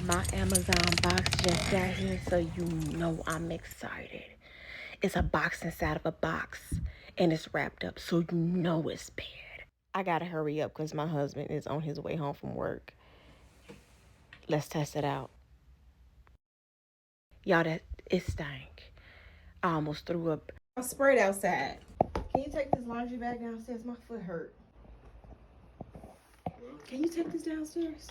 My Amazon box just got here, so you know I'm excited. It's a box inside of a box, and it's wrapped up, so you know it's bad. I gotta hurry up because my husband is on his way home from work. Let's test it out. Y'all, that it stank. I almost threw up. I'm sprayed outside. Can you take this laundry bag downstairs? My foot hurt. Can you take this downstairs?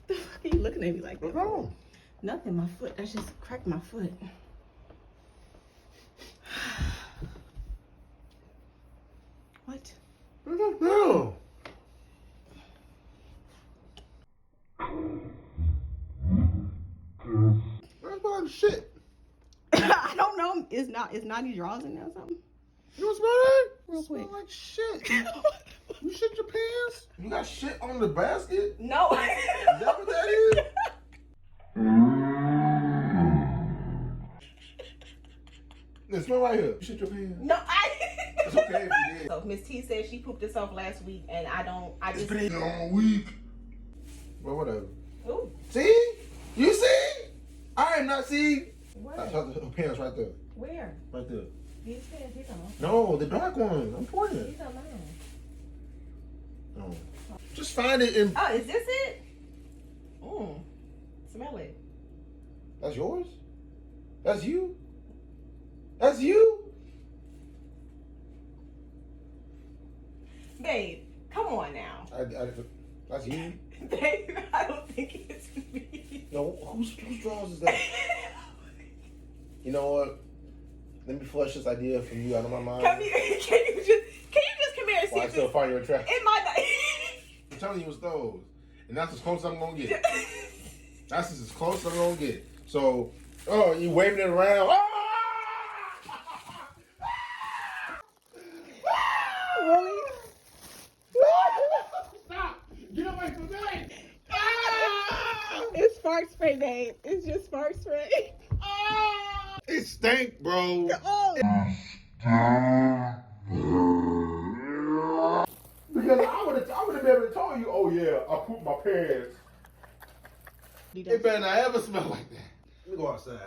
The fuck are you looking at me like that? What's wrong? Nothing, my foot. I just cracked my foot. What? No. That's like shit. I don't know. Is Nani drawers in there or something? You don't smell that? Real It smell quick. like shit. You shit your pants? You got shit on the basket? No. Is that what that is? It smell right here. You shit your pants? No, It's okay if you did. So Miss T said she pooped herself last week, and It's been a long week. Well, whatever. Ooh. See? You see? I am not see. What? I saw the pants right there. Where? Right there. These pants, these are mine. No, the dark ones. I'm pouring it. These are mine. No. Just find it and. Oh, is this it? Smell it. That's yours? That's you? That's you? Babe, come on now. That's you? Babe, I don't think it's me. No, whose drawers is that? You know what? Let me flush this idea from you out of my mind. Come here. Can you just come here and see Well, I if still this, find you attractive. it might not. I'm telling you, it's those. And that's as close as I'm going to get. That's as close as I'm going to get. So, oh, you waving it around. Ah! Really? Stop! Get away from me! It's spark spray, babe. It's just spark spray. It stank, bro. Oh. Because I would have been able to tell you, oh yeah, I pooped my pants. It better not ever smell like that. Let me go outside.